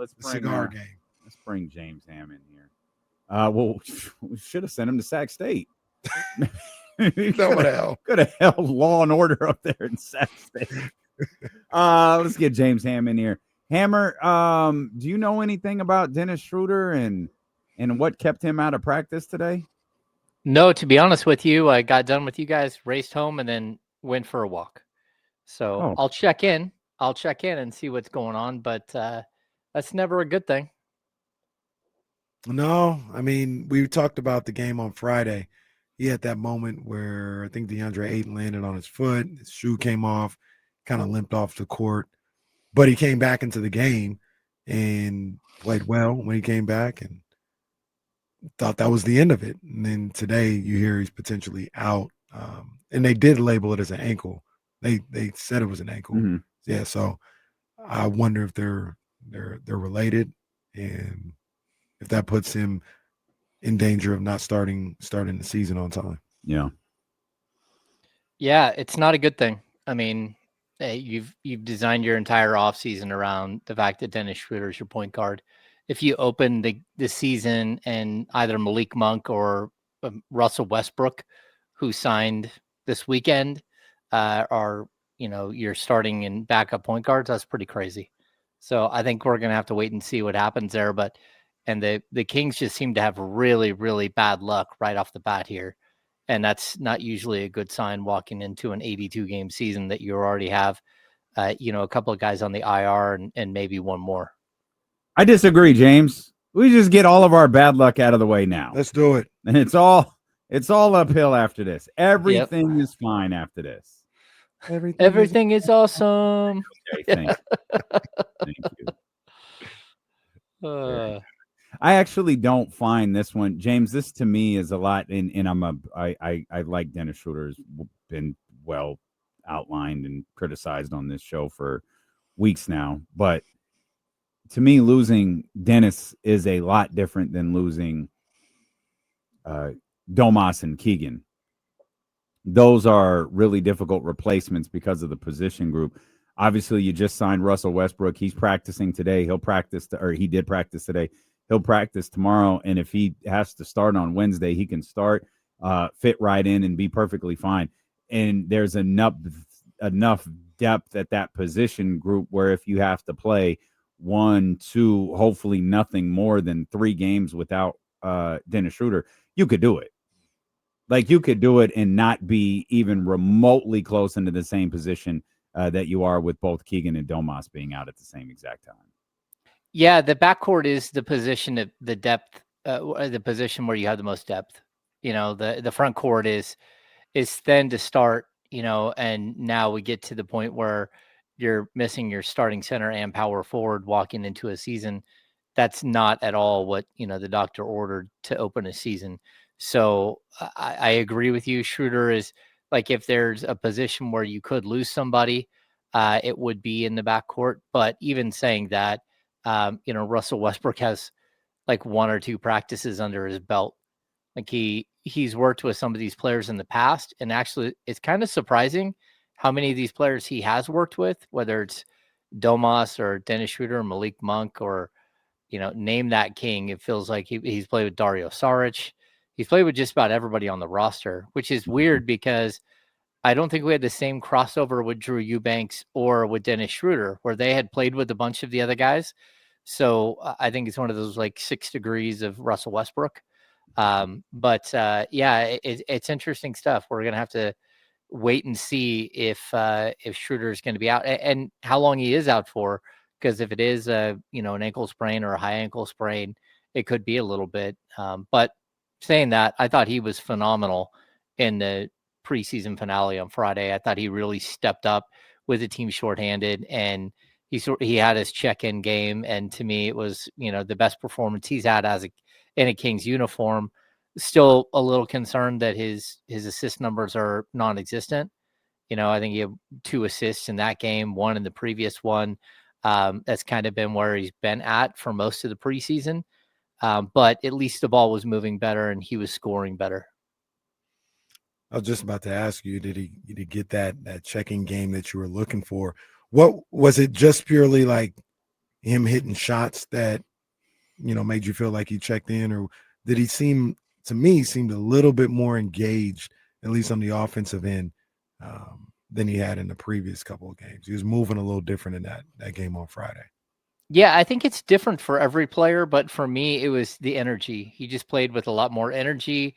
let's bring cigar game. Let's bring James Ham in here. Well, we should have sent him to Sac State. What the hell? Could have held Law and Order up there in Sac State. Let's get James Ham in here. Hammer, do you know anything about Dennis Schröder and what kept him out of practice today? No, to be honest with you, I got done with you guys, raced home, and then went for a walk. So I'll check in. I'll check in and see what's going on, but that's never a good thing. No, I mean, we talked about the game on Friday. He had that moment where I think DeAndre Ayton landed on his foot. His shoe came off, kind of limped off the court. But he came back into the game and played well when he came back and thought that was the end of it. And then today you hear he's potentially out. And they did label it as an ankle. They said it was an ankle. Mm-hmm. Yeah, so I wonder if they're related and if that puts him in danger of not starting the season on time. Yeah. Yeah, it's not a good thing. I mean, you've designed your entire offseason around the fact that Dennis Schröder is your point guard. If you open the season and either Malik Monk or Russell Westbrook, who signed this weekend, are you're starting in backup point guards, that's pretty crazy. So I think we're gonna have to wait and see what happens there. And the Kings just seem to have really, really bad luck right off the bat here. And that's not usually a good sign walking into an 82 game season that you already have, a couple of guys on the IR and maybe one more. I disagree, James. We just get all of our bad luck out of the way now. Let's do it. And it's all uphill after this. Everything is fine after this. Everything is awesome. Okay, thank you. I actually don't find this one, James. This to me is a lot, and I like Dennis Schröder. Has been well outlined and criticized on this show for weeks now. But to me, losing Dennis is a lot different than losing Domas and Keegan. Those are really difficult replacements because of the position group. Obviously, you just signed Russell Westbrook. He's practicing today. He did practice today. He'll practice tomorrow, and if he has to start on Wednesday, he can start, fit right in, and be perfectly fine. And there's enough depth at that position group where if you have to play 1, 2, hopefully nothing more than 3 games without Dennis Schröder, you could do it. Like, you could do it and not be even remotely close into the same position that you are with both Keegan and Domas being out at the same exact time. Yeah, the backcourt is the position of the depth, the position where you have the most depth. The front court is thin to start, and now we get to the point where you're missing your starting center and power forward walking into a season. That's not at all what, the doctor ordered to open a season. So I agree with you. Schröder is like, if there's a position where you could lose somebody, it would be in the backcourt. But even saying that, Russell Westbrook has like 1 or 2 practices under his belt. Like he's worked with some of these players in the past, and actually it's kind of surprising how many of these players he has worked with, whether it's Domas or Dennis Schröder or Malik Monk or, name that king. It feels like he's played with Dario Saric. He's played with just about everybody on the roster, which is weird because I don't think we had the same crossover with Drew Eubanks or with Dennis Schröder, where they had played with a bunch of the other guys. So I think it's one of those like 6 degrees of Russell Westbrook. It's interesting stuff. We're going to have to wait and see if Schröder is going to be out and how long he is out for. Because if it is an ankle sprain or a high ankle sprain, it could be a little bit. But saying that, I thought he was phenomenal in the preseason finale on Friday. I thought he really stepped up with the team shorthanded, and he had his check-in game. And to me, it was, the best performance he's had in a Kings uniform. Still a little concerned that his assist numbers are non-existent. I think he had 2 assists in that game, 1 in the previous one. That's kind of been where he's been at for most of the preseason. But at least the ball was moving better and he was scoring better. I was just about to ask you, did he get that checking game that you were looking for? What was it? Just purely like him hitting shots that, made you feel like he checked in, or did he seemed a little bit more engaged, at least on the offensive end, than he had in the previous couple of games? He was moving a little different in that game on Friday. Yeah, I think it's different for every player, but for me, it was the energy. He just played with a lot more energy.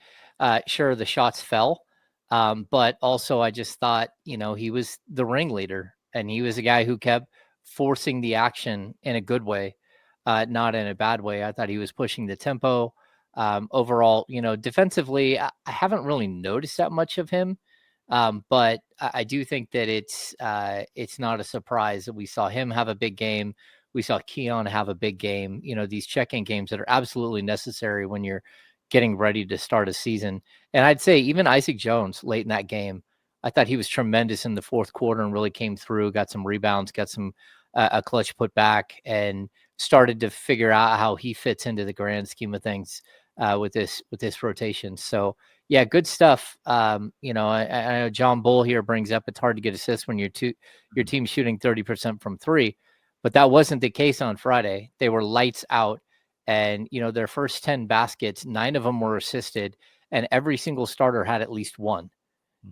Sure, the shots fell, but also I just thought, he was the ringleader, and he was a guy who kept forcing the action in a good way, not in a bad way. I thought he was pushing the tempo. Overall, defensively, I haven't really noticed that much of him, but I do think that it's not a surprise that we saw him have a big game. We saw Keon have a big game, these check-in games that are absolutely necessary when you're getting ready to start a season. And I'd say even Isaac Jones late in that game, I thought he was tremendous in the fourth quarter and really came through, got some rebounds, got some a clutch put back, and started to figure out how he fits into the grand scheme of things with this rotation. So yeah, good stuff. I know John Bull here brings up it's hard to get assists when your team's shooting 30% from three. But that wasn't the case on Friday. They were lights out, and their first 10 baskets, 9 of them were assisted, and every single starter had at least one.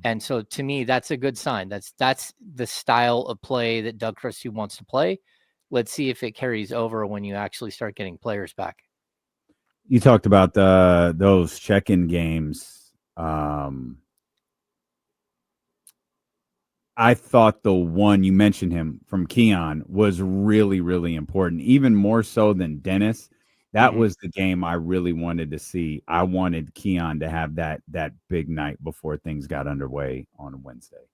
And so to me, that's a good sign. That's the style of play that Doug Christie wants to play. Let's see if it carries over when you actually start getting players back. You talked about those check-in games. I thought the one you mentioned him from Keon was really, really important, even more so than Dennis. That was the game I really wanted to see. I wanted Keon to have that big night before things got underway on Wednesday.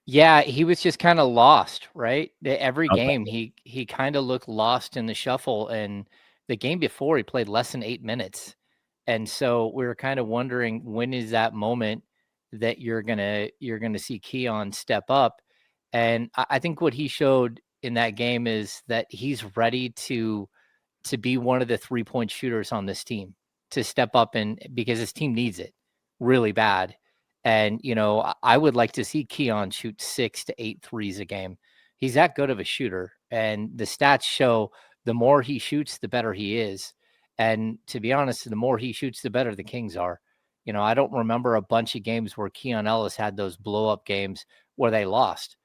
Yeah, he was just kind of lost, right? Every Okay. game he kind of looked lost in the shuffle, and the game before he played less than 8 minutes. And so we were kind of wondering, when is that moment that you're gonna see Keon step up? And I think what he showed in that game is that he's ready to be one of the 3-point shooters on this team, to step up, and because his team needs it really bad. And I would like to see Keon shoot 6 to 8 threes a game. He's that good of a shooter, and the stats show the more he shoots, the better he is. And to be honest, the more he shoots, the better the Kings are. I don't remember a bunch of games where Keon Ellis had those blow up games where they lost.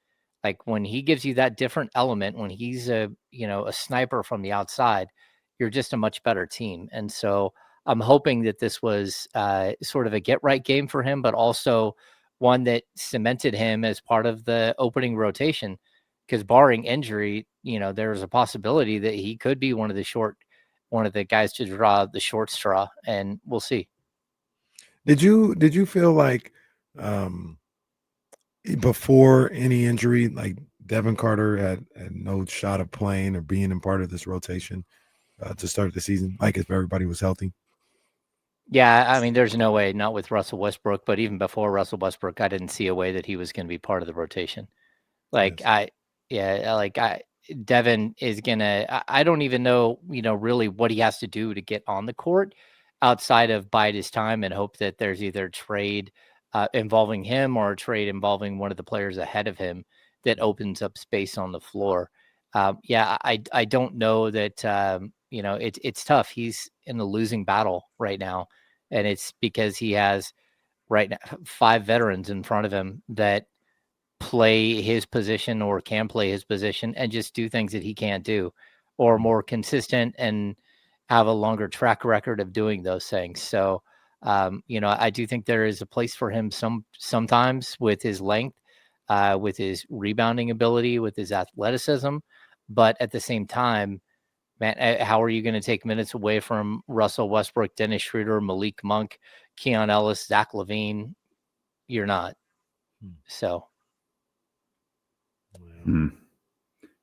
Like, when he gives you that different element, when he's a sniper from the outside, you're just a much better team. And so I'm hoping that this was sort of a get right game for him, but also one that cemented him as part of the opening rotation. Because barring injury, there's a possibility that he could be one of the guys to draw the short straw, and we'll see. Did you feel like before any injury, like Devin Carter had no shot of playing or being in part of this rotation to start the season, like if everybody was healthy? Yeah, I mean, there's no way, not with Russell Westbrook, but even before Russell Westbrook, I didn't see a way that he was going to be part of the rotation. Like, Yes. Devin is gonna. I don't even know, really what he has to do to get on the court, outside of bide his time and hope that there's either a trade involving him or a trade involving one of the players ahead of him that opens up space on the floor. I don't know that. It's tough. He's in a losing battle right now, and it's because he has right now 5 veterans in front of him that play his position or can play his position and just do things that he can't do, or more consistent and have a longer track record of doing those things. So, I do think there is a place for him sometimes with his length, with his rebounding ability, with his athleticism. But at the same time, man, how are you going to take minutes away from Russell Westbrook, Dennis Schroeder, Malik Monk, Keon Ellis, Zach LaVine? You're not. So.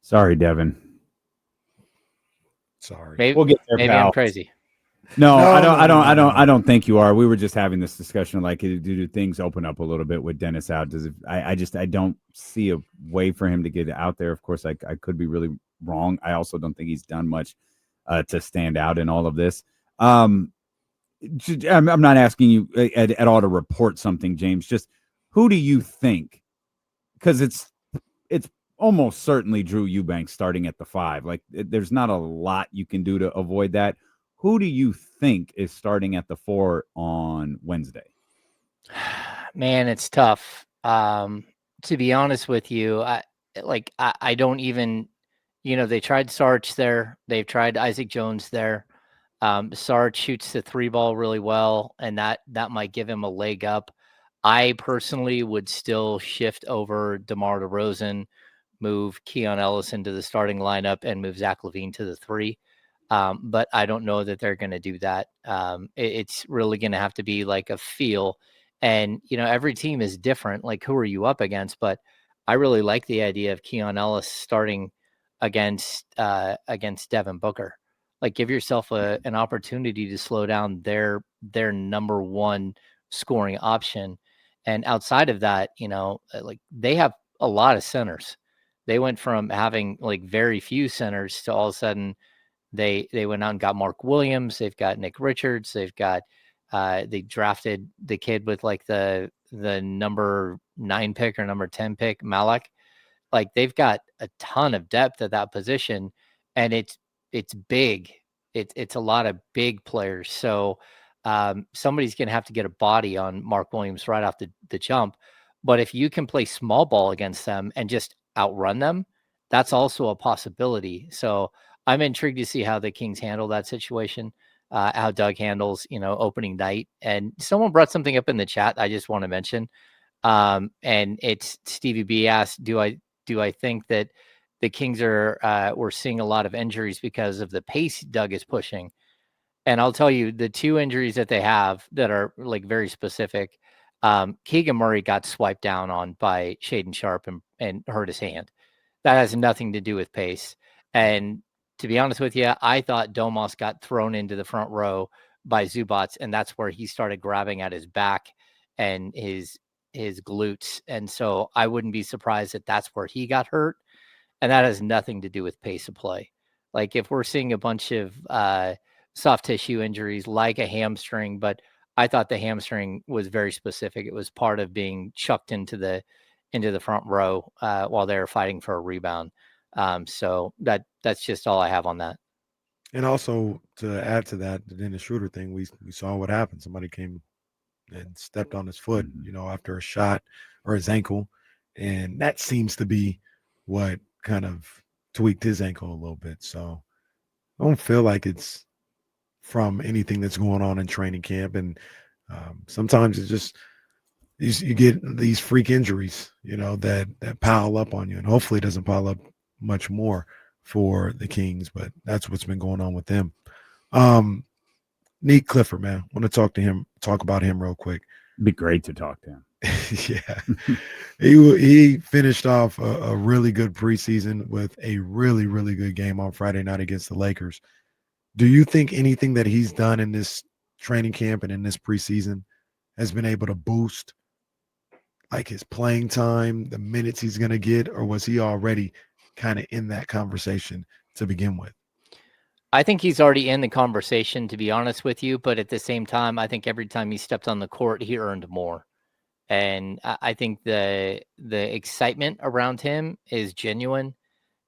Sorry, Devin. Sorry. Maybe, We'll get there, maybe pal. I'm crazy. No, No, I don't think you are. We were just having this discussion, like, do things open up a little bit with Dennis out? I don't see a way for him to get out there. Of course, I could be really wrong. I also don't think he's done much to stand out in all of this. I'm not asking you at all to report something, James. Just who do you think? Because it's almost certainly Drew Eubanks starting at the 5. Like, there's not a lot you can do to avoid that. Who do you think is starting at the 4 on Wednesday? Man, it's tough. To be honest with you, I don't even, they tried Sarge there. They've tried Isaac Jones there. Sarge shoots the 3 ball really well, and that might give him a leg up. I personally would still shift over DeMar DeRozan, move Keon Ellis into the starting lineup, and move Zach LaVine to the 3. But I don't know that they're going to do that. It's really going to have to be like a feel. And, every team is different. Like, who are you up against? But I really like the idea of Keon Ellis starting against Devin Booker. Like, give yourself an opportunity to slow down their number one scoring option. And outside of that, like, they have a lot of centers. They went from having like very few centers to all of a sudden they went out and got Mark Williams. They've got Nick Richards. They've got they drafted the kid with like the number 9 pick or number 10 pick, Malik. Like, they've got a ton of depth at that position, and it's big. It's a lot of big players. So somebody's going to have to get a body on Mark Williams right off the jump. But if you can play small ball against them and just outrun them, that's also a possibility. So I'm intrigued to see how the Kings handle that situation, how Doug handles, opening night. And someone brought something up in the chat I just want to mention. And it's Stevie B asked, do I think that the Kings we're seeing a lot of injuries because of the pace Doug is pushing? And I'll tell you, the 2 injuries that they have that are like very specific, Keegan Murray got swiped down on by Shaedon Sharpe and hurt his hand. That has nothing to do with pace. And to be honest with you, I thought Domas got thrown into the front row by Zubats, and that's where he started grabbing at his back and his glutes. And so I wouldn't be surprised that that's where he got hurt. And that has nothing to do with pace of play. Like, if we're seeing a bunch of soft tissue injuries like a hamstring, but I thought the hamstring was very specific. It was part of being chucked into the front row while they were fighting for a rebound. So that's just all I have on that. And also to add to that, the Dennis Schroeder thing, we saw what happened. Somebody came and stepped on his foot, after a shot or his ankle. And that seems to be what kind of tweaked his ankle a little bit. So I don't feel like it's from anything that's going on in training camp. And sometimes it's just you get these freak injuries, that pile up on you. And hopefully it doesn't pile up much more for the Kings, but that's what's been going on with them. Neat Clifford, man. I want to talk about him real quick. It'd be great to talk to him. Yeah. He finished off a really good preseason with a really, really good game on Friday night against the Lakers. Do you think anything that he's done in this training camp and in this preseason has been able to boost like his playing time, the minutes he's going to get, or was he already kind of in that conversation to begin with? I think he's already in the conversation, to be honest with you. But at the same time, I think every time he stepped on the court, he earned more. And I think the excitement around him is genuine.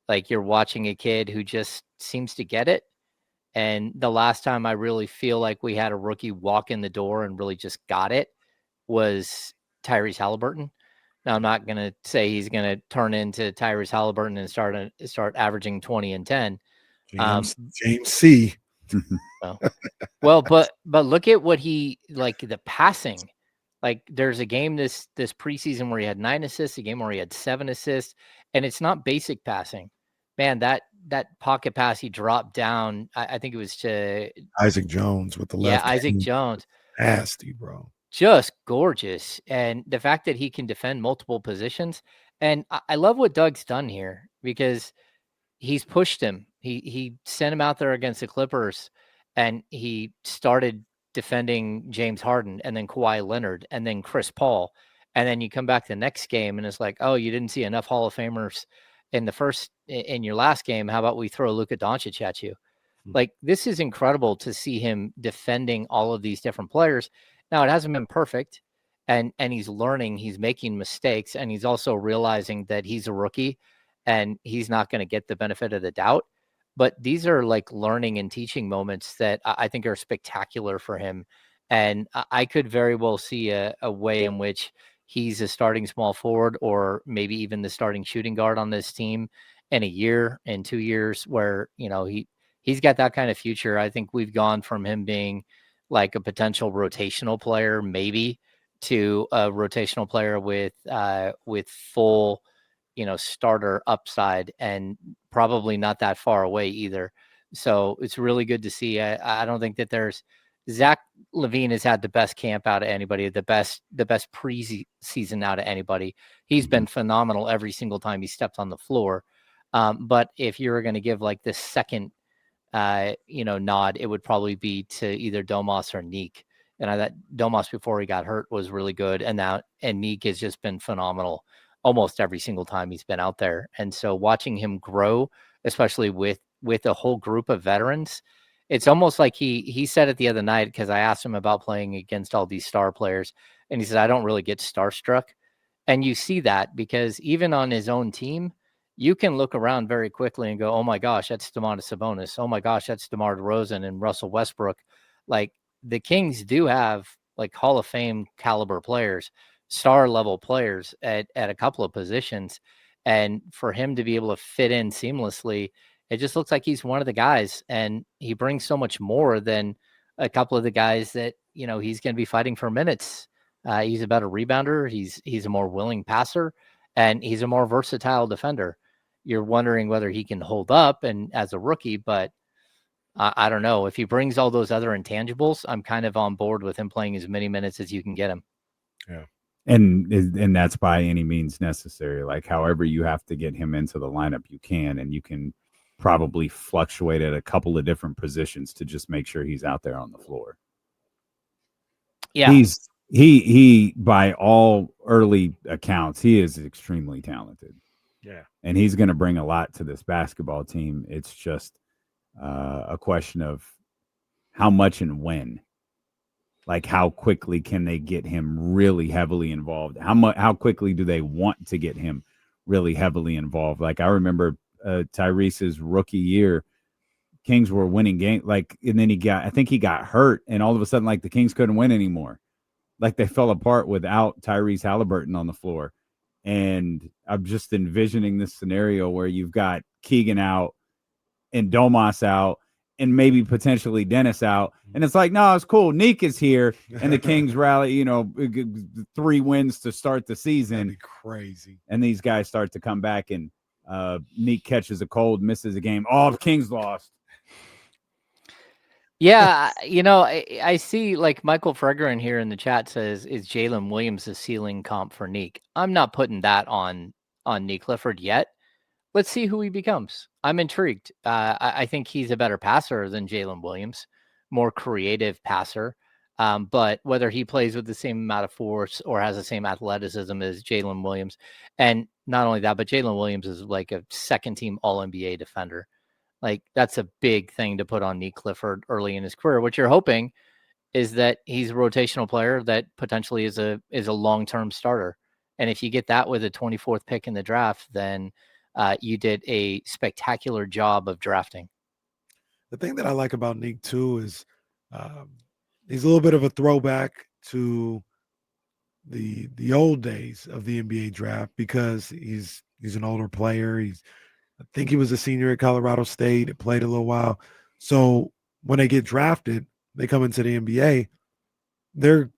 Like, you're watching a kid who just seems to get it. And the last time I really feel like we had a rookie walk in the door and really just got it was Tyrese Halliburton. Now, I'm not going to say he's going to turn into Tyrese Halliburton and start averaging 20 and 10. James C. Well, but look at what the passing. Like, there's a game this preseason where he had 9 assists, a game where he had 7 assists, and it's not basic passing. Man, that pocket pass he dropped down, I think it was to Isaac Jones with the left. Yeah, Isaac Jones. Nasty, bro. Just gorgeous. And the fact that he can defend multiple positions. And I love what Doug's done here, because he's pushed him. He sent him out there against the Clippers, and he started defending James Harden, and then Kawhi Leonard, and then Chris Paul. And then you come back the next game and it's like, oh, you didn't see enough Hall of Famers in your last game. How about we throw Luka Doncic at you? Like, this is incredible to see him defending all of these different players. Now, it hasn't been perfect, and he's learning, he's making mistakes, and he's also realizing that he's a rookie and he's not going to get the benefit of the doubt. But these are like learning and teaching moments that I think are spectacular for him. And I could very well see a way in which he's a starting small forward or maybe even the starting shooting guard on this team in a year, in 2 years, where, he's got that kind of future. I think we've gone from him being like a potential rotational player, maybe, to a rotational player with full, starter upside, and probably not that far away either. So it's really good to see. I don't think that there's Zach LaVine has had the best camp out of anybody, the best preseason out of anybody. He's been phenomenal every single time he stepped on the floor. But if you're going to give like this second nod, it would probably be to either Domas or Neek. And I thought Domas before he got hurt was really good, and Neek has just been phenomenal almost every single time he's been out there. And so watching him grow, especially with a whole group of veterans, it's almost like he said it the other night, because I asked him about playing against all these star players, and he said, I don't really get starstruck. And you see that because even on his own team, you can look around very quickly and go, oh my gosh, that's Domantas Sabonis. Oh my gosh, that's DeMar DeRozan and Russell Westbrook. Like, the Kings do have like Hall of Fame caliber players, star level players at a couple of positions. And for him to be able to fit in seamlessly, it just looks like he's one of the guys, and he brings so much more than a couple of the guys that, he's going to be fighting for minutes. He's a better rebounder. He's a more willing passer, and he's a more versatile defender. You're wondering whether he can hold up and as a rookie, but I don't know. If he brings all those other intangibles, I'm kind of on board with him playing as many minutes as you can get him. Yeah. And that's by any means necessary. Like, however you have to get him into the lineup, you can, and you can probably fluctuate at a couple of different positions to just make sure he's out there on the floor. Yeah. He by all early accounts, he is extremely talented. Yeah. And he's going to bring a lot to this basketball team. It's just a question of how much and when. Like, how quickly can they get him really heavily involved? How quickly do they want to get him really heavily involved? Like, I remember Tyrese's rookie year, Kings were winning game, like, and then I think he got hurt, and all of a sudden, like, the Kings couldn't win anymore. Like, they fell apart without Tyrese Halliburton on the floor. And I'm just envisioning this scenario where you've got Keegan out and Domas out, and maybe potentially Dennis out. And it's like, no, it's cool. Neek is here, and the Kings rally, 3 wins to start the season. That'd be crazy. And these guys start to come back, and Neek catches a cold, misses a game. Oh, the Kings lost. Yeah, I see, like, Michael Fregger in here in the chat says, is Jalen Williams a ceiling comp for Neek? I'm not putting that on Neek Clifford yet. Let's see who he becomes. I'm intrigued. I think he's a better passer than Jalen Williams, more creative passer. But whether he plays with the same amount of force or has the same athleticism as Jalen Williams, and not only that, but Jalen Williams is like a second-team All-NBA defender. Like, that's a big thing to put on Neek Clifford early in his career. What you're hoping is that he's a rotational player that potentially is a long-term starter. And if you get that with a 24th pick in the draft, then you did a spectacular job of drafting. The thing that I like about Neek too is he's a little bit of a throwback to the old days of the NBA draft, because he's an older player. I think he was a senior at Colorado State. It played a little while. So when they get drafted, they come into the NBA. They're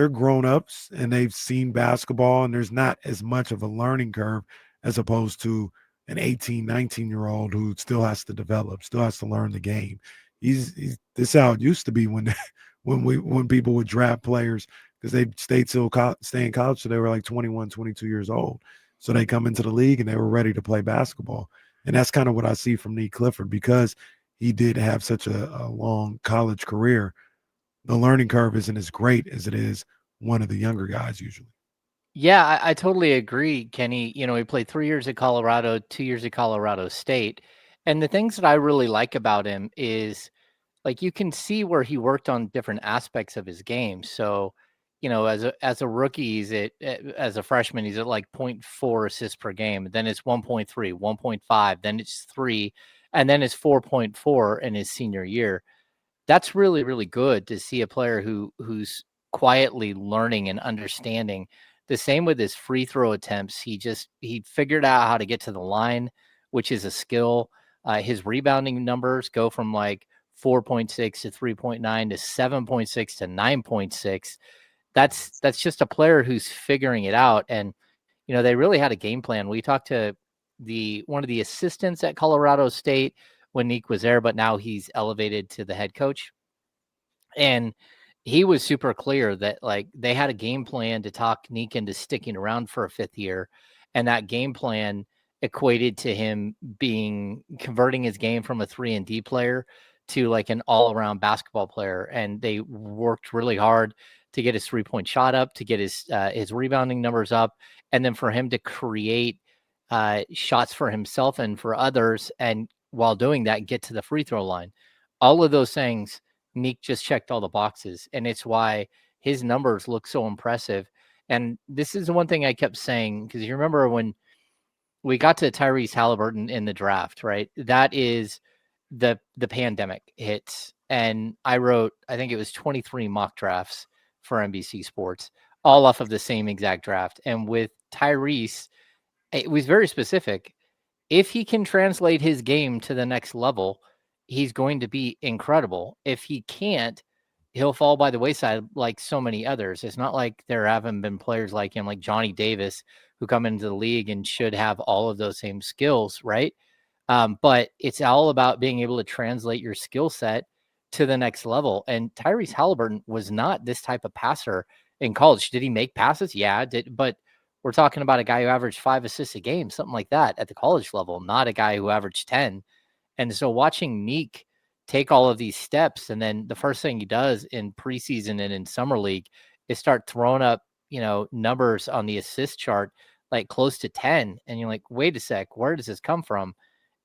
grown-ups, and they've seen basketball, and there's not as much of a learning curve as opposed to an 18, 19-year-old who still has to develop, still has to learn the game. This is how it used to be when people would draft players, because they stay in college, so they were like 21, 22 years old. So they come into the league and they were ready to play basketball. And that's kind of what I see from Neek Clifford, because he did have such a long college career. The learning curve isn't as great as it is one of the younger guys usually. Yeah, I totally agree, Kenny. He played 3 years at Colorado, 2 years at Colorado State. And the things that I really like about him is, like, you can see where he worked on different aspects of his game. So as a rookie, as a freshman, he's at like 0.4 assists per game. Then it's 1.3, 1.5, then it's 3, and then it's 4.4 in his senior year. That's really, really good to see a player who's quietly learning and understanding. The same with his free throw attempts. He figured out how to get to the line, which is a skill. His rebounding numbers go from like 4.6 to 3.9 to 7.6 to 9.6. That's just a player who's figuring it out. And they really had a game plan. We talked to one of the assistants at Colorado State when Nick was there, but now he's elevated to the head coach. And he was super clear that like they had a game plan to talk Nick into sticking around for a 5th year. And that game plan equated to him converting his game from a 3-and-D player to like an all-around basketball player. And they worked really hard to get his 3-point shot up, to get his rebounding numbers up, and then for him to create shots for himself and for others. And while doing that, get to the free throw line. All of those things, Nick just checked all the boxes, and it's why his numbers look so impressive. And this is the one thing I kept saying, because you remember when we got to Tyrese Halliburton in the draft, right? That is the pandemic hits. And I wrote, I think it was 23 mock drafts for NBC Sports, all off of the same exact draft. And with Tyrese, it was very specific. If he can translate his game to the next level, he's going to be incredible. If he can't, he'll fall by the wayside like so many others. It's not like there haven't been players like him, like Johnny Davis, who come into the league and should have all of those same skills, right? But it's all about being able to translate your skill set to the next level. And Tyrese Halliburton was not this type of passer in college. Did he make passes? Yeah, but we're talking about a guy who averaged 5 assists a game, something like that at the college level, not a guy who averaged 10. And so watching Nick take all of these steps, and then the first thing he does in preseason and in summer league is start throwing up, numbers on the assist chart, like close to 10. And you're like, wait a sec, where does this come from?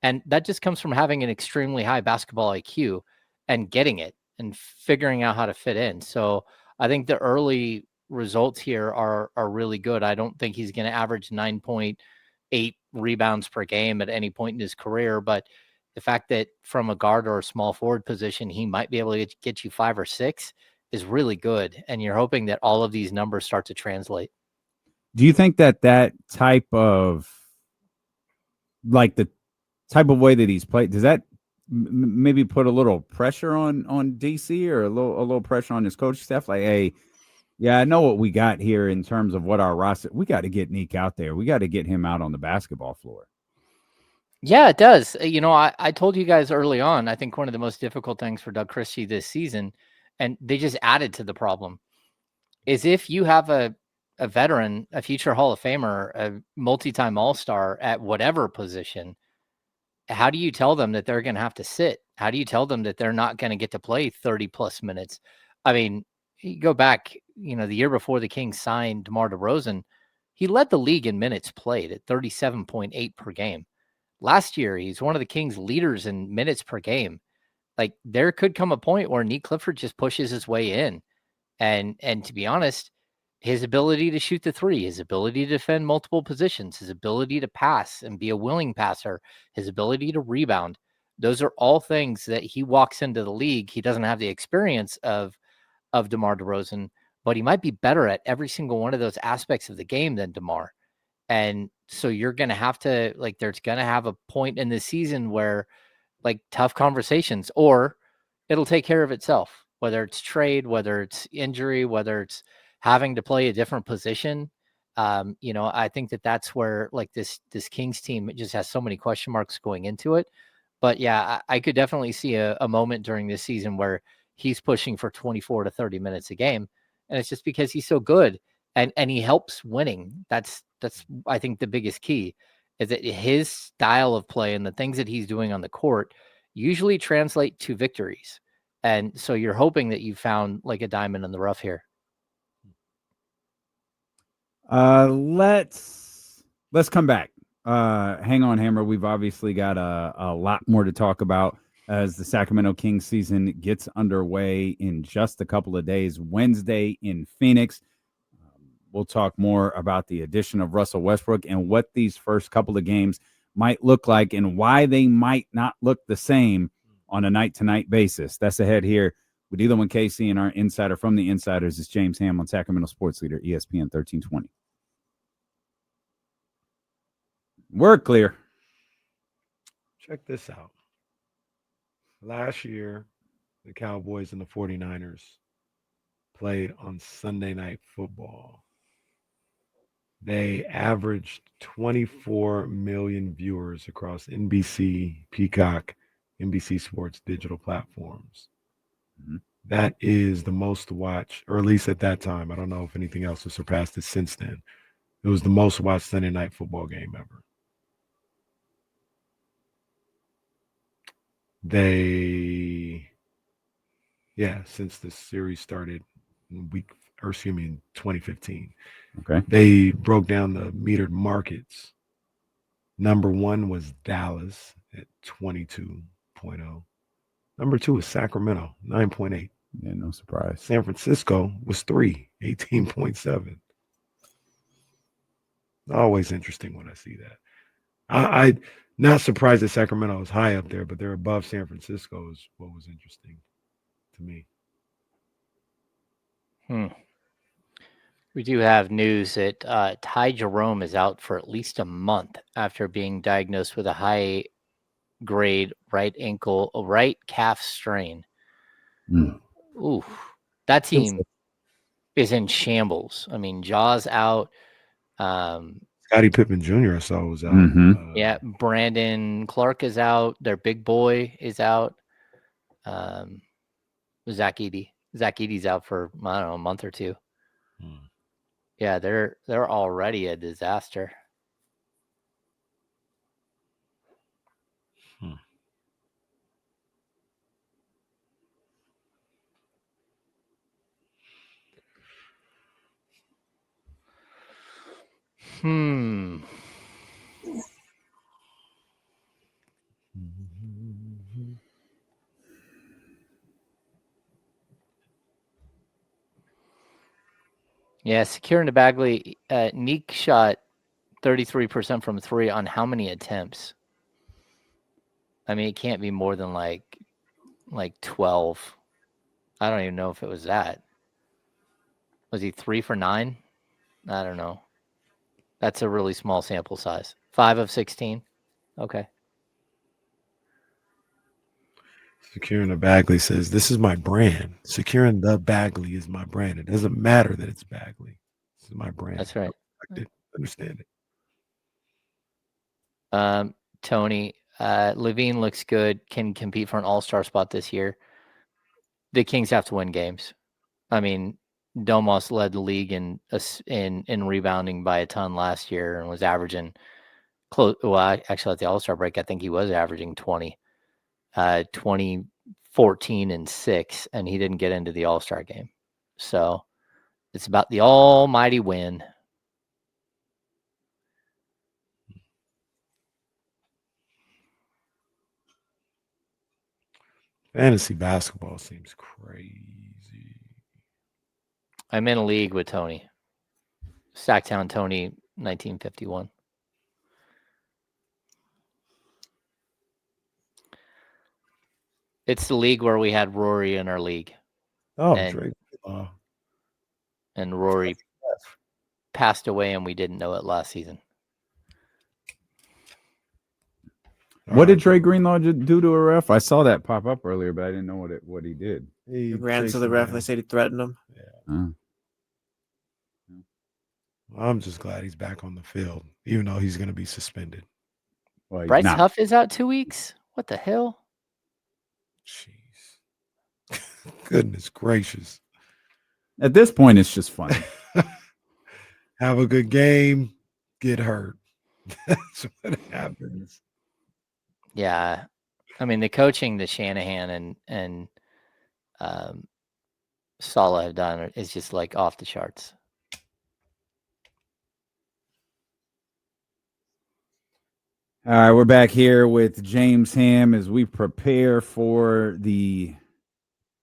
And that just comes from having an extremely high basketball IQ and getting it and figuring out how to fit in. So I think the early results here are really good. I don't think he's going to average 9.8 rebounds per game at any point in his career, but the fact that from a guard or a small forward position, he might be able to get you 5 or 6 is really good. And you're hoping that all of these numbers start to translate. Do you think that type of, like the type of way that he's played, does that maybe put a little pressure on DC, or a little pressure on his coaching staff? Like, hey, yeah, I know what we got here in terms of what our roster. We got to get Nick out there. We got to get him out on the basketball floor. Yeah, it does. I told you guys early on, I think one of the most difficult things for Doug Christie this season, and they just added to the problem, is if you have a veteran, a future Hall of Famer, a multi-time All-Star at whatever position, how do you tell them that they're going to have to sit? How do you tell them that they're not going to get to play 30 plus minutes? I mean, you go back, the year before the Kings signed DeMar DeRozan, he led the league in minutes played at 37.8 per game. Last year, he's one of the Kings' leaders in minutes per game. Like, there could come a point where Nick Clifford just pushes his way in. And to be honest, his ability to shoot the three, his ability to defend multiple positions, his ability to pass and be a willing passer, his ability to rebound, those are all things that he walks into the league. He doesn't have the experience of DeMar DeRozan, but he might be better at every single one of those aspects of the game than DeMar. And so you're going to have to, like, there's going to have a point in the season where, like, tough conversations, or it'll take care of itself, whether it's trade, whether it's injury, whether it's having to play a different position. I think that's where, like, this Kings team, it just has so many question marks going into it. But yeah, I could definitely see a moment during this season where he's pushing for 24 to 30 minutes a game. And it's just because he's so good and he helps winning. That's I think the biggest key is that his style of play and the things that he's doing on the court usually translate to victories. And so you're hoping that you found like a diamond in the rough here. Let's come back. Hang on, Hammer. We've obviously got a lot more to talk about. as the Sacramento Kings season gets underway in just a couple of days. Wednesday in Phoenix. We'll talk more about the addition of Russell Westbrook and what these first couple of games might look like and why they might not look the same on a night-to-night basis. That's ahead here with Elam and Casey, and our insider from the Insiders is James Ham on Sacramento Sports Leader, ESPN 1320. We're clear. Check this out. Last year, the Cowboys and the 49ers played on Sunday Night Football. They averaged 24 million viewers across NBC, Peacock, NBC Sports digital platforms. Mm-hmm. That is the most watched, or at least at that time. I don't know if anything else has surpassed it since then. It was the most watched Sunday Night Football game ever. Since the series started in 2015. Okay. They broke down the metered markets. Number one was Dallas at 22.0. Number two is Sacramento, 9.8. Yeah, no surprise. San Francisco was 3, 18.7. Always interesting when I see that. I not surprised that Sacramento is high up there, but they're above San Francisco is what was interesting to me. We do have news that Ty Jerome is out for at least a month after being diagnosed with a high-grade right calf strain. Ooh, that team is in shambles. I mean, Jaw's out. Scottie Pippen Jr. I saw was out. Mm-hmm. Brandon Clark is out. Their big boy is out. Zach Edey's out for, I don't know, a month or two. Yeah, they're already a disaster. Yeah, securing the Bagley. Neek shot 33% from 3 on how many attempts? I mean, it can't be more than like 12. I don't even know if it was that. Was he 3 for 9? I don't know. That's a really small sample size. 5 of 16. Okay. Securing the Bagley says, "This is my brand. Securing the Bagley is my brand. It doesn't matter that it's Bagley. This is my brand." That's right. I understand it. Tony, Levine looks good. Can compete for an all-star spot this year. The Kings have to win games. I mean, Domas led the league in rebounding by a ton last year and was averaging close. Well, actually, at the All-Star break, I think he was averaging 20, 14 and 6, and he didn't get into the All-Star game. So it's about the almighty win. Fantasy basketball seems crazy. I'm in a league with Tony. Sacktown Tony, 1951. It's the league where we had Rory in our league. Oh, and, Drake. And Rory passed away, and we didn't know it last season. What did Trey Greenlaw do to a ref? I saw that pop up earlier, but I didn't know what he did. He ran to the ref and they said he threatened him. Yeah. I'm just glad he's back on the field, even though he's going to be suspended. Well, Bryce Huff is out 2 weeks. What the hell? Jeez. Goodness gracious. At this point, it's just fun. Have a good game, get hurt. That's what happens. Yeah. I mean, the coaching that Shanahan and Saleh have done is just like off the charts. All right, we're back here with James Ham as we prepare for the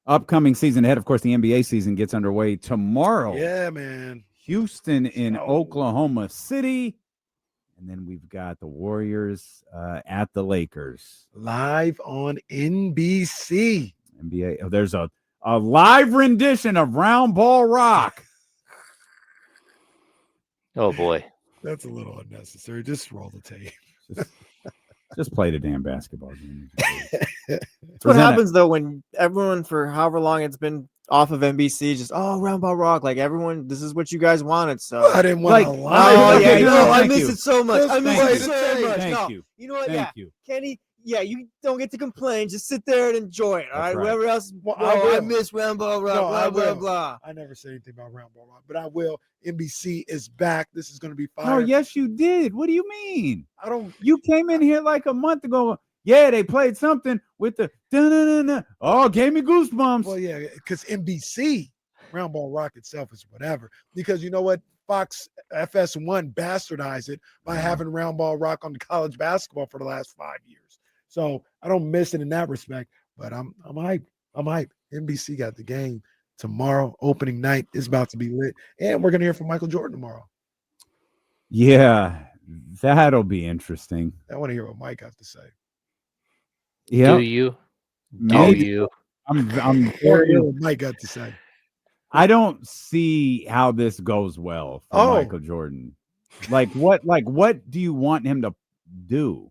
upcoming season ahead. Of course, the NBA season gets underway tomorrow. Yeah, man. Houston in So- Oklahoma City. And then we've got the Warriors at the Lakers. Live on NBC. NBA. Oh, there's a live rendition of Round Ball Rock. Oh boy. That's a little unnecessary. Just roll the tape. Just play the damn basketball game. That's what happens though when everyone for however long it's been off of NBC just Round Ball Rock, like everyone, this is what you guys wanted. So I didn't want to Like, lie. oh Okay, yeah, no, no, I thank miss you. it so much. I miss Thank it you. so much. Thank No, you. you know what? Thank you. Kenny, you don't get to complain. Just sit there and enjoy it. All That's right? right. Whoever else, Well, I I miss Round Ball Rock. No, I blah blah will. blah. I never said anything about Round Ball Rock, but I will. NBC is back. This is going to be fire. No, yes, you did. What do you mean? I don't. You came in here like a month ago. Yeah, they played something with the da-na-na-na. Oh, gave me goosebumps. Well, yeah, because NBC, Round Ball Rock itself is whatever. Because you know what? Fox FS1 bastardized it by having Round Ball Rock on the college basketball for the last 5 years. So I don't miss it in that respect. But I'm hyped. I'm hyped. NBC got the game tomorrow. Opening night is about to be lit, and we're gonna hear from Michael Jordan tomorrow. Yeah, that'll be interesting. I want to hear what Mike has to say. Yeah, Do you? Do maybe. you? I'm I want to very. hear what Mike got to say. I don't see how this goes well for Oh. Michael Jordan. Like what do you want him to do?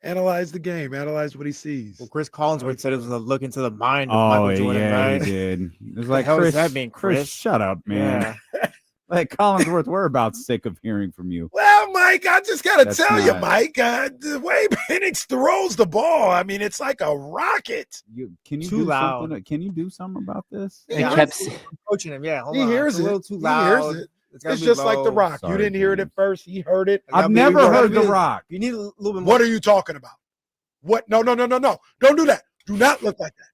Analyze the game. Analyze what he sees. Well, Chris Collinsworth said it was a look into the mind of Oh, Michael Jordan, yeah, right? he did. It was The like, hell does Chris, that mean, Chris? shut up, man. Yeah. Like, Collinsworth, we're about sick of hearing from you. Well, Mike, I just got to That's tell you, not- Mike, the way Penix throws the ball, I mean, it's like a rocket. Can you Too do loud. something? Can you do something about this? It Yeah, kept. Coaching him, yeah. Hold He on. hears It's a it. little too He loud. hears it. gotta It's be just like the low. Rock. Sorry, You didn't hear it James. at first. He heard it. It gotta I've be- never you gotta heard be- The Rock. You need a little bit more. What are you talking about? What? No. Don't do that. Do not look like that.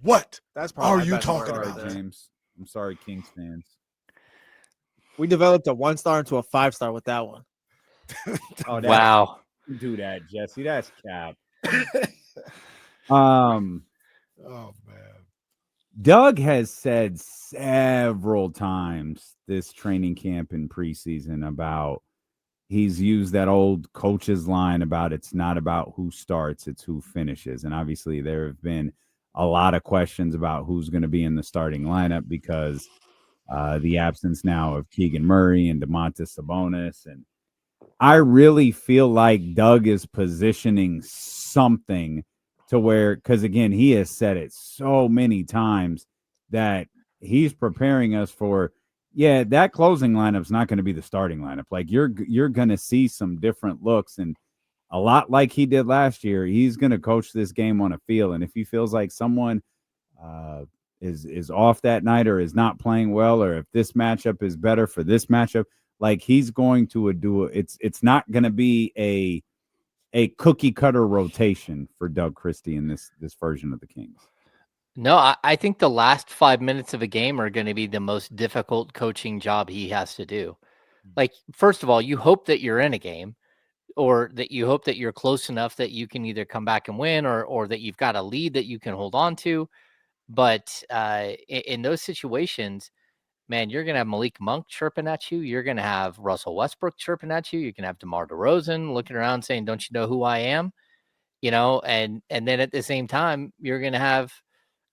What? That's are probably you my best part talking Sorry, right about? there. James. I'm sorry, Kings fans. We developed a 1-star into a 5-star with that one. Oh, Wow. Don't do that, Jesse. That's cap. Oh, man. Doug has said several times this training camp and preseason about he's used that old coach's line about it's not about who starts, it's who finishes. And obviously there have been a lot of questions about who's going to be in the starting lineup because the absence now of Keegan Murray and DeMontis Sabonis. And I really feel like Doug is positioning something to where, because again, he has said it so many times that he's preparing us for, yeah, that closing lineup's not going to be the starting lineup. Like you're going to see some different looks, and a lot like he did last year, he's going to coach this game on a feel. And if he feels like someone is off that night or is not playing well, or if this matchup is better for this matchup, like he's going to do it. It's not going to be a cookie cutter rotation for Doug Christie in this version of the Kings. No, I think the last 5 minutes of a game are going to be the most difficult coaching job he has to do. Like, first of all, you hope that you're in a game, or that you hope that you're close enough that you can either come back and win, or that you've got a lead that you can hold on to. But in those situations, man, you're going to have Malik Monk chirping at you. You're going to have Russell Westbrook chirping at you. You can have DeMar DeRozan looking around saying, "Don't you know who I am?" You know, and then at the same time, you're going to have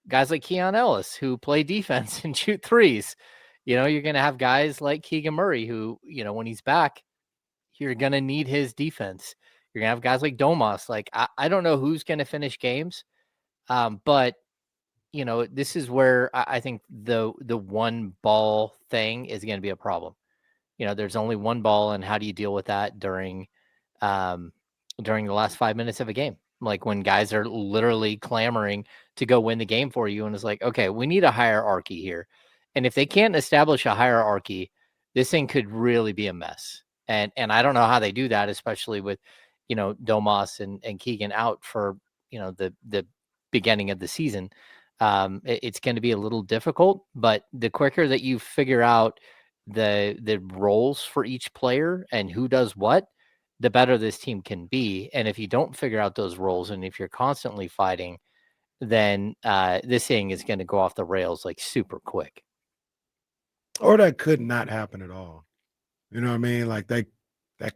guys like Keon Ellis who play defense and shoot threes. You know, you're going to have guys like Keegan Murray who, you know, when he's back, you're going to need his defense. You're going to have guys like Domas. Like, I don't know who's going to finish games, but you know, this is where I think the one ball thing is going to be a problem. You know, there's only one ball, and how do you deal with that during the last 5 minutes of a game? Like when guys are literally clamoring to go win the game for you, and it's like, okay, we need a hierarchy here. And if they can't establish a hierarchy, this thing could really be a mess. And I don't know how they do that, especially with, you know, Domas and Keegan out for, you know, the beginning of the season. It's going to be a little difficult, but the quicker that you figure out the roles for each player and who does what, the better this team can be. And if you don't figure out those roles, and if you're constantly fighting, then this thing is going to go off the rails like super quick. Or that could not happen at all. You know what I mean? Like that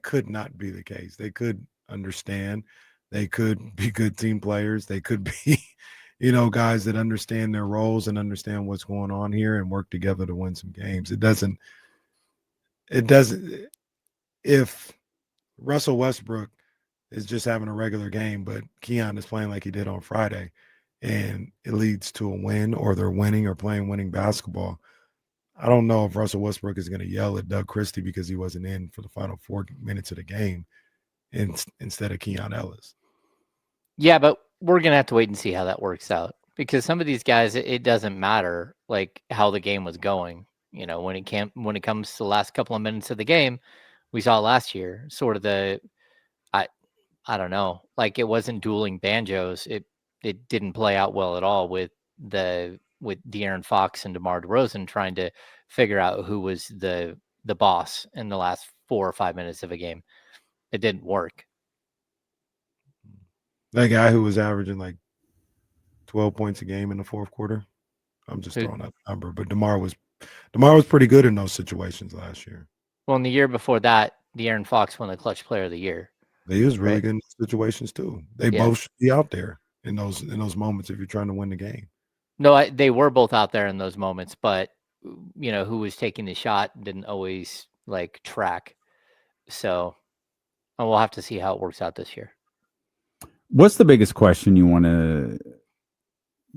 could not be the case. They could understand. They could be good team players. They could be, guys that understand their roles and understand what's going on here and work together to win some games. It doesn't. If Russell Westbrook is just having a regular game, but Keon is playing like he did on Friday, and it leads to a win, or they're winning or playing winning basketball, I don't know if Russell Westbrook is going to yell at Doug Christie because he wasn't in for the final 4 minutes of the game instead of Keon Ellis. Yeah, but we're going to have to wait and see how that works out, because some of these guys, it doesn't matter like how the game was going. When it comes to the last couple of minutes of the game, we saw last year, sort of I don't know, like it wasn't dueling banjos. It didn't play out well at all with De'Aaron Fox and DeMar DeRozan trying to figure out who was the boss in the last 4 or 5 minutes of a game. It didn't work. That guy who was averaging like 12 points a game in the fourth quarter. I'm just throwing out the number, but DeMar was pretty good in those situations last year. Well, in the year before that, De'Aaron Fox won the Clutch Player of the Year. He was really good in situations too. They both should be out there in those moments if you're trying to win the game. No, they were both out there in those moments, but who was taking the shot didn't always like track. So we'll have to see how it works out this year. What's the biggest question you want to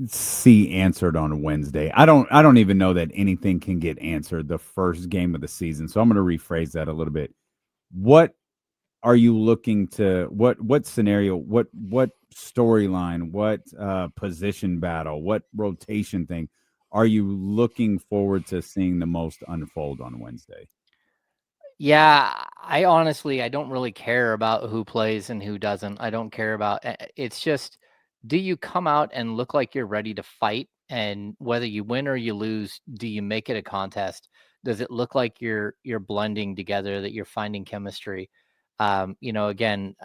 see answered on Wednesday? I don't even know that anything can get answered the first game of the season. So I'm going to rephrase that a little bit. What are you looking to, what scenario, what storyline, what position battle, what rotation thing are you looking forward to seeing the most unfold on Wednesday? Yeah, I honestly don't really care about who plays and who doesn't. I don't care about it's just, do you come out and look like you're ready to fight? And whether you win or you lose, do you make it a contest? Does it look like you're blending together, that you're finding chemistry? Again,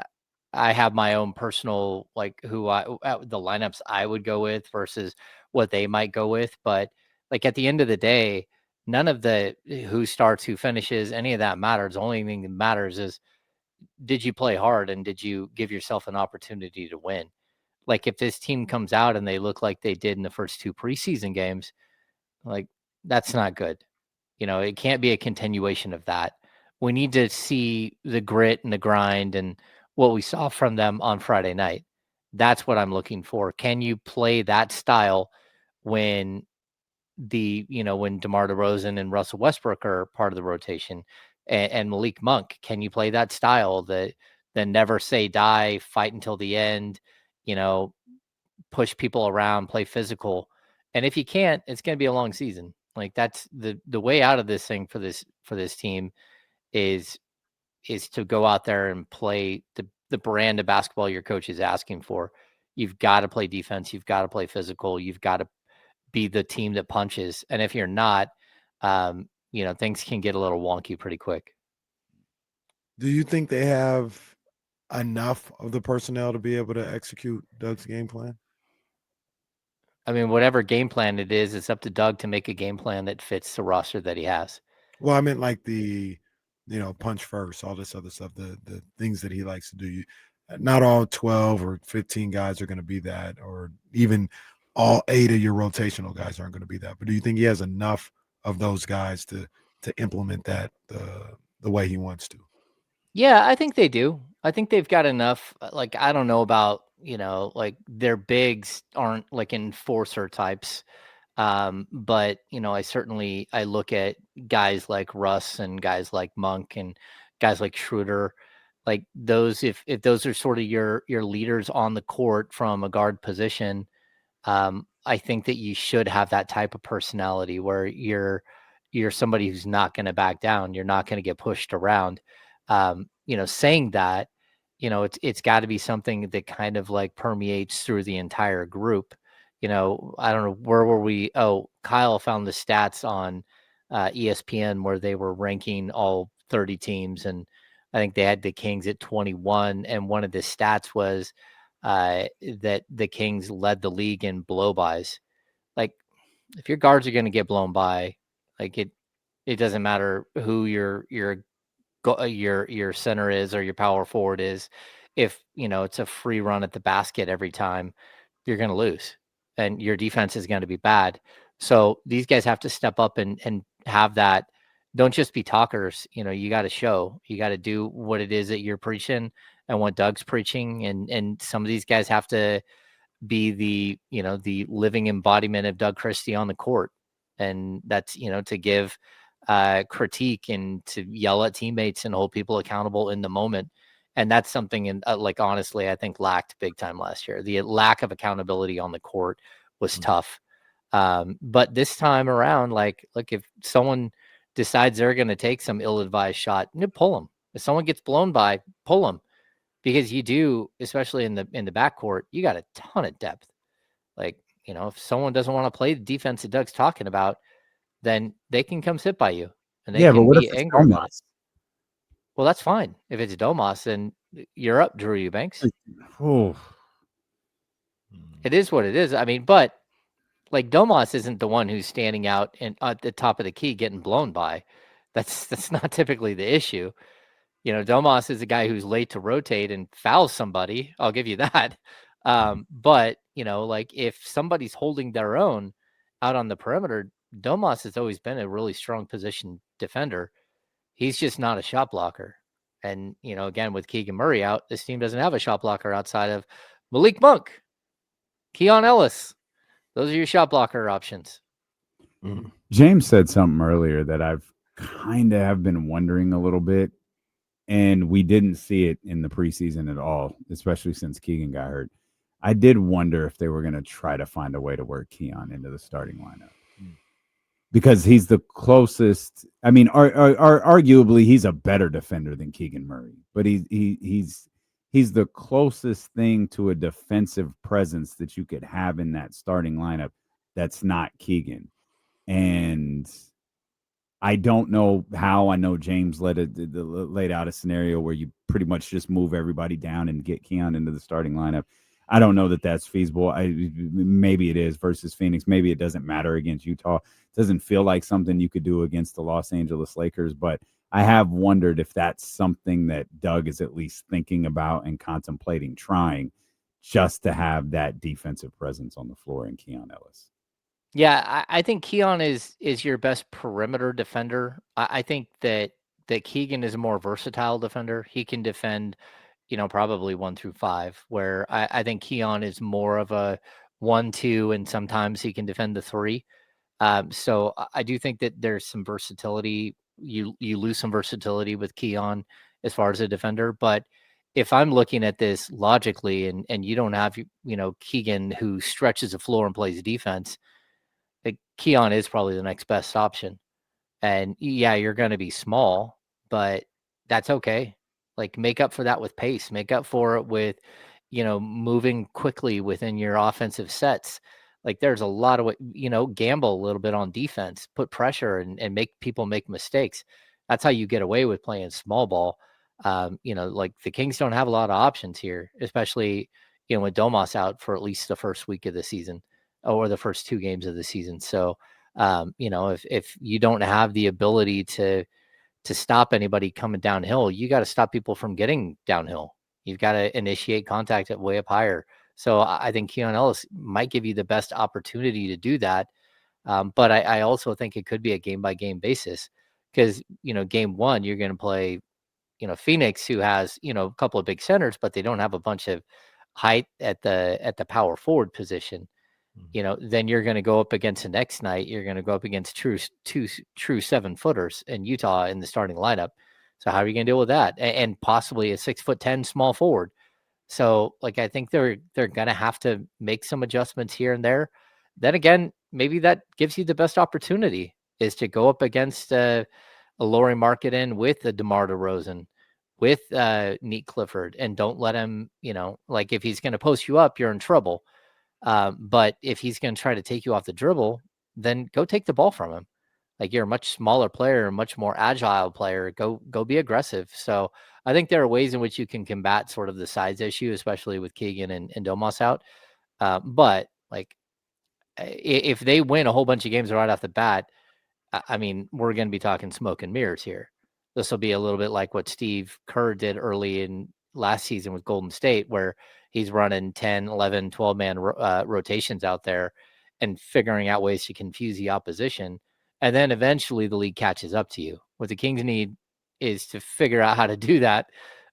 I have my own personal, like the lineups I would go with versus what they might go with. But like at the end of the day, none of the who starts, who finishes, any of that matters. The only thing that matters is, did you play hard and did you give yourself an opportunity to win? Like if this team comes out and they look like they did in the first 2 preseason games, like that's not good. It can't be a continuation of that. We need to see the grit and the grind and what we saw from them on Friday night. That's what I'm looking for. Can you play that style when when DeMar DeRozan and Russell Westbrook are part of the rotation, and Malik Monk? Can you play that style, that never say die, fight until the end, push people around, play physical? And if you can't, it's going to be a long season. Like that's the way out of this thing for this team is to go out there and play the brand of basketball your coach is asking for. You've got to play defense. You've got to play physical. You've got to be the team that punches. And if you're not, things can get a little wonky pretty quick. Do you think they have enough of the personnel to be able to execute Doug's game plan? I mean, whatever game plan it is, it's up to Doug to make a game plan that fits the roster that he has. Well, I meant like the, punch first, all this other stuff, the things that he likes to do. Not all 12 or 15 guys are going to be that, or even all 8 of your rotational guys aren't going to be that. But do you think he has enough of those guys to implement that the way he wants to? Yeah, I think they do. I think they've got enough. Like, I don't know about, like their bigs aren't like enforcer types. But I look at guys like Russ and guys like Monk and guys like Schröder, like those, if those are sort of your leaders on the court from a guard position, I think that you should have that type of personality where you're somebody who's not going to back down. You're not going to get pushed around. Saying that, it's got to be something that kind of like permeates through the entire group. I don't know, where were we? Oh, Kyle found the stats on ESPN where they were ranking all 30 teams, and I think they had the Kings at 21, and one of the stats was that the Kings led the league in blow-bys. Like, if your guards are going to get blown by, like it doesn't matter who your center is or your power forward is. If it's a free run at the basket every time, you're going to lose, and your defense is going to be bad. So these guys have to step up and have that. Don't just be talkers. You got to show. You got to do what it is that you're preaching and what Doug's preaching, and some of these guys have to be the living embodiment of Doug Christie on the court. And that's, to give critique and to yell at teammates and hold people accountable in the moment. And that's something honestly, I think lacked big time last year. The lack of accountability on the court was tough. But this time around, look, if someone decides they're going to take some ill-advised shot, pull them. If someone gets blown by, pull them. Because you do, especially in the backcourt, you got a ton of depth. If someone doesn't want to play the defense that Doug's talking about, then they can come sit by you, and they but can what be if it's angry about it. Domas? Well, that's fine. If it's Domas, then you're up, Drew Eubanks. Oh, It is what it is. I mean, but Domas isn't the one who's standing out and at the top of the key getting blown by. That's not typically the issue. Domas is a guy who's late to rotate and fouls somebody. I'll give you that. But if somebody's holding their own out on the perimeter, Domas has always been a really strong position defender. He's just not a shot blocker. And, again, with Keegan Murray out, this team doesn't have a shot blocker outside of Malik Monk, Keon Ellis. Those are your shot blocker options. James said something earlier that I've kind of have been wondering a little bit, and we didn't see it in the preseason at all, especially since Keegan got hurt. I did wonder if they were going to try to find a way to work Keon into the starting lineup because he's the closest. I mean, arguably he's a better defender than Keegan Murray, but he's the closest thing to a defensive presence that you could have in that starting lineup that's not Keegan. And I don't know how. I know James laid out a scenario where you pretty much just move everybody down and get Keon into the starting lineup. I don't know that that's feasible. Maybe it is versus Phoenix. Maybe it doesn't matter against Utah. It doesn't feel like something you could do against the Los Angeles Lakers, but I have wondered if that's something that Doug is at least thinking about and contemplating trying, just to have that defensive presence on the floor in Keon Ellis. Yeah, I think Keon is your best perimeter defender. I think that Keegan is a more versatile defender. He can defend, probably 1 through 5, where I think Keon is more of a 1, 2, and sometimes he can defend the 3. So I do think that there's some versatility. You lose some versatility with Keon as far as a defender. But if I'm looking at this logically and you don't have, Keegan who stretches the floor and plays defense, Keon is probably the next best option. And yeah, you're going to be small, but that's okay. Make up for that with pace, make up for it with, moving quickly within your offensive sets. There's a lot of, gamble a little bit on defense, put pressure and make people make mistakes. That's how you get away with playing small ball. The Kings don't have a lot of options here, especially, with Domas out for at least the first week of the season or the first 2 games of the season. So, if you don't have the ability to stop anybody coming downhill, you got to stop people from getting downhill. You've got to initiate contact at way up higher. So I think Keon Ellis might give you the best opportunity to do that. But I also think it could be a game by game basis because, game 1, you're going to play, Phoenix, who has, a couple of big centers, but they don't have a bunch of height at the power forward position. Then you're going to go up against the next night. You're going to go up against true 7-footers in Utah in the starting lineup. So how are you going to deal with that? And possibly a 6'10" small forward. So I think they're going to have to make some adjustments here and there. Then again, maybe that gives you the best opportunity is to go up against a Lauri Markkanen with a DeMar DeRozan, with Neat Clifford, and don't let him, if he's going to post you up, you're in trouble. But if he's going to try to take you off the dribble, then go take the ball from him. You're a much smaller player, a much more agile player. Go be aggressive. So I think there are ways in which you can combat sort of the size issue, especially with Keegan and Domas out. But like, if they win a whole bunch of games right off the bat, I mean, we're going to be talking smoke and mirrors here. This will be a little bit like what Steve Kerr did early in last season with Golden State, where he's running 10, 11, 12-man rotations out there and figuring out ways to confuse the opposition. And then eventually the league catches up to you. What the Kings need is to figure out how to do that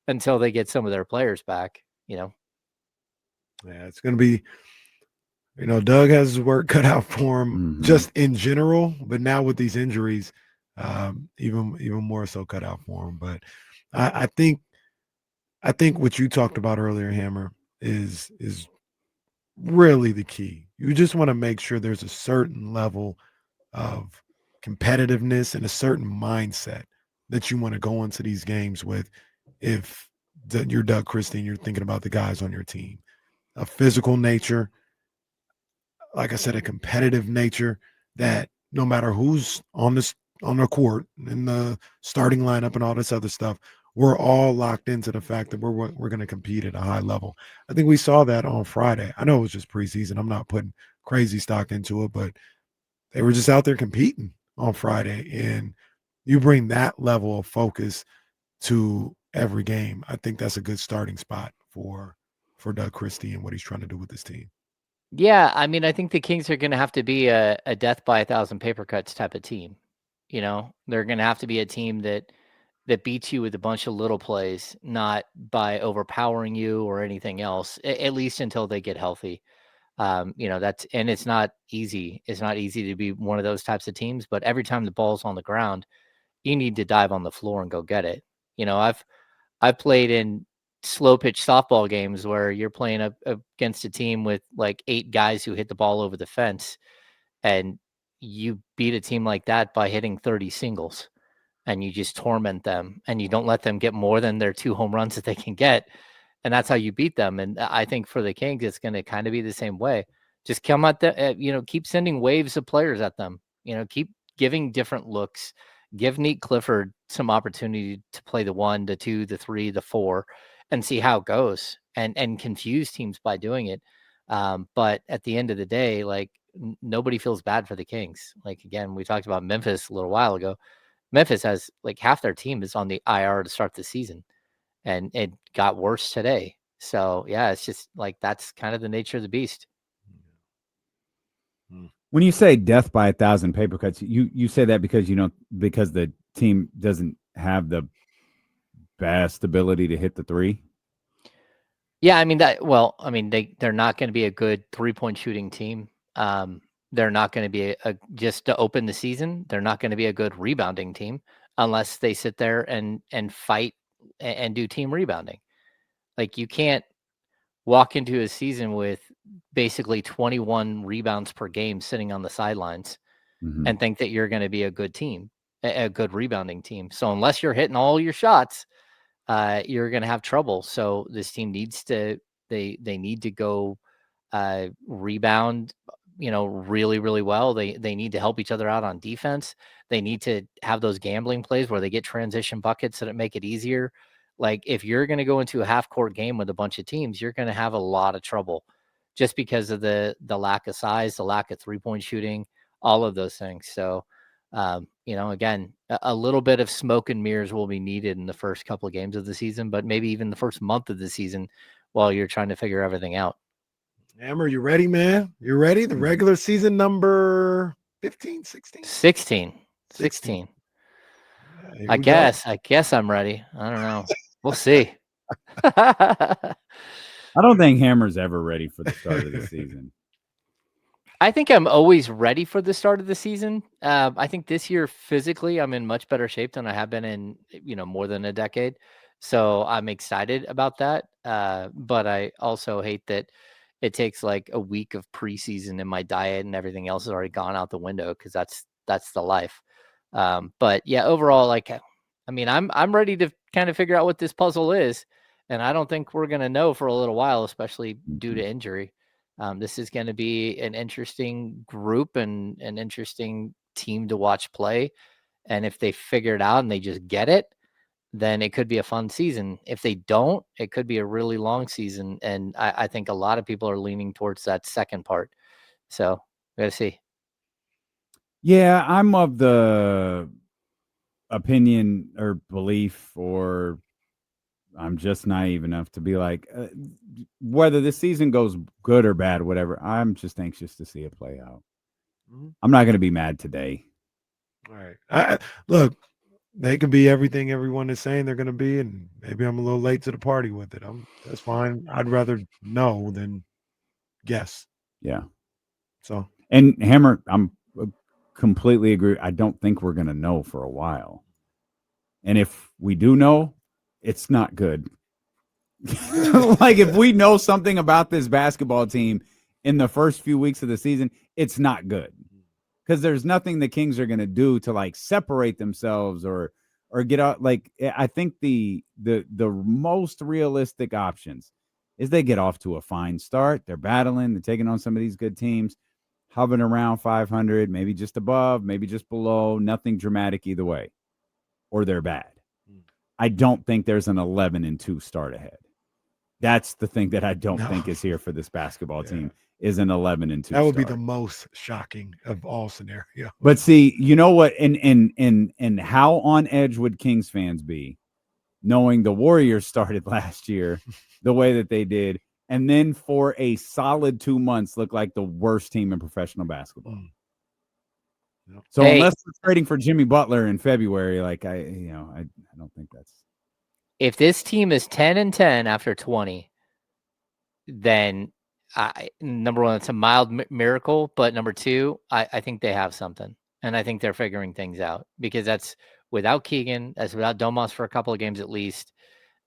until they get some of their players back, you know? Yeah, it's going to be, Doug has his work cut out for him just in general, but now with these injuries, even more so cut out for him. But I think what you talked about earlier, Hammer, is really the key. You just want to make sure there's a certain level of competitiveness and a certain mindset that you want to go into these games with. If you're Doug Christie and you're thinking about the guys on your team, a physical nature, like I said, a competitive nature, that no matter who's on the court in the starting lineup and all this other stuff, we're all locked into the fact that we're going to compete at a high level. I think we saw that on Friday. I know it was just preseason. I'm not putting crazy stock into it, but they were just out there competing on Friday. And you bring that level of focus to every game. I think that's a good starting spot for Doug Christie and what he's trying to do with this team. Yeah, I mean, I think the Kings are going to have to be a death by 1,000 paper cuts type of team. They're going to have to be a team that beats you with a bunch of little plays, not by overpowering you or anything else, at least until they get healthy. And it's not easy. It's not easy to be one of those types of teams, but every time the ball's on the ground, you need to dive on the floor and go get it. I've played in slow pitch softball games where you're playing against a team with like 8 guys who hit the ball over the fence, and you beat a team like that by hitting 30 singles, and you just torment them and you don't let them get more than their 2 home runs that they can get. And that's how you beat them. And I think for the Kings, it's going to kind of be the same way. Just come at keep sending waves of players at them, keep giving different looks, give Nate Clifford some opportunity to play the 1, the 2, the 3, the 4, and see how it goes, and confuse teams by doing it. But at the end of the day, like, nobody feels bad for the Kings. Like, again, we talked about Memphis a little while ago. Memphis has like half their team is on the IR to start the season, and it got worse today. So yeah, it's just like, that's kind of the nature of the beast. When you say death by 1,000 paper cuts, you say that because because the team doesn't have the best ability to hit the 3. Yeah, I mean they're not going to be a good 3-point shooting team. They're not going to be just to open the season. They're not going to be a good rebounding team unless they sit there and fight and do team rebounding. Like, you can't walk into a season with basically 21 rebounds per game sitting on the sidelines and think that you're going to be a good team, a good rebounding team. So unless you're hitting all your shots, you're going to have trouble. So this team needs to, they need to go rebound, really, really well. They need to help each other out on defense. They need to have those gambling plays where they get transition buckets that make it easier. Like, if you're going to go into a half court game with a bunch of teams, you're going to have a lot of trouble just because of the lack of size, the lack of 3-point shooting, all of those things. So, again, a little bit of smoke and mirrors will be needed in the first couple of games of the season, but maybe even the first month of the season while you're trying to figure everything out. Hammer, you ready, man? You ready? The regular season number 15, 16? 16. Yeah, I guess I'm ready. I don't know. We'll see. I don't think Hammer's ever ready for the start of the season. I think I'm always ready for the start of the season. I think this year physically I'm in much better shape than I have been in, more than a decade. So I'm excited about that. But I also hate that it takes like a week of preseason and my diet and everything else has already gone out the window, because that's the life. But yeah, overall, like, I mean, I'm ready to kind of figure out what this puzzle is. And I don't think we're going to know for a little while, especially due to injury. This is going to be an interesting group and an interesting team to watch play. And if they figure it out and they just get it, then it could be a fun season. If they don't, it could be a really long season. And I think a lot of people are leaning towards that second part. So we got to see. Yeah, I'm of the opinion or belief, or I'm just naive enough to be like, whether this season goes good or bad, whatever, I'm just anxious to see it play out. I'm not going to be mad today. All right. Look, they can be everything everyone is saying they're going to be, and maybe I'm a little late to the party with it. That's fine. I'd rather know than guess. Yeah. So, and Hammer, I'm completely agree. I don't think we're going to know for a while. And if we do know, it's not good. Like if we know something about this basketball team in the first few weeks of the season, it's not good. Because there's nothing the Kings are going to do to like separate themselves or get out. Like I think the most realistic options is they get off to a fine start. They're battling. They're taking on some of these good teams, hovering around 500, maybe just above, maybe just below. Nothing dramatic either way, or they're bad. I don't think there's an 11-2 start ahead. That's the thing that I don't think is here for this basketball team. Is an 11-2. That would be the most shocking of all scenarios. But see, you know what? And how on edge would Kings fans be, knowing the Warriors started last year the way that they did, and then for a solid 2 months look like the worst team in professional basketball. So unless we're trading for Jimmy Butler in February, like I don't think that's. If this team is 10-10 after 20, then number one, it's a mild miracle. But number two, I think they have something, and I think they're figuring things out, because that's without Keegan, that's without Domas for a couple of games at least.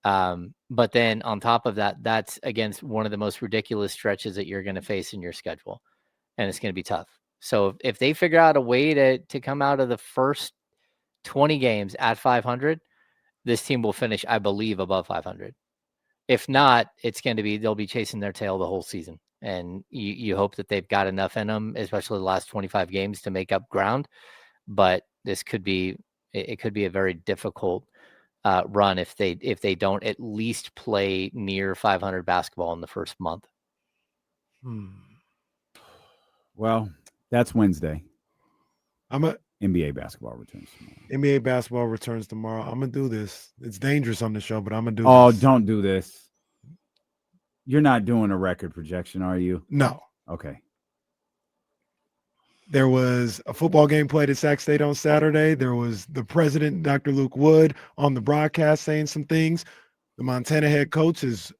But then on top of that, that's against one of the most ridiculous stretches that you're going to face in your schedule, and it's going to be tough. So if they figure out a way to come out of the first 20 games at 500, this team will finish, I believe, above 500. If not, it's going to be, they'll be chasing their tail the whole season. And you hope that they've got enough in them, especially the last 25 games, to make up ground. But this could be, it could be a very difficult run if they don't at least play near 500 basketball in the first month. Well, that's Wednesday. NBA basketball returns tomorrow. I'm gonna do this. It's dangerous on the show, but I'm gonna do this. Oh, don't do this. You're not doing a record projection, are you? No. Okay. There was a football game played at Sac State on Saturday. There was the president, Dr. Luke Wood, on the broadcast saying some things. The Montana head coach has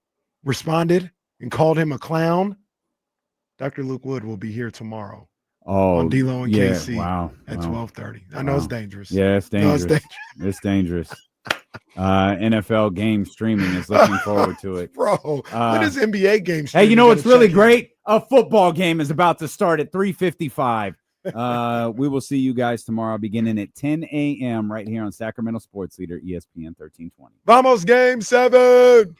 responded and called him a clown. Dr. Luke Wood will be here tomorrow. Oh, on D-Lo and KC at 12:30. I know it's dangerous. Yeah, it's dangerous. No, it's dangerous. NFL game streaming is looking forward to it. Bro, when is NBA game streaming? Hey, you know what's really great? A football game is about to start at 3:55. We will see you guys tomorrow beginning at 10 a.m. right here on Sacramento Sports Leader, ESPN 1320. Vamos, Game 7!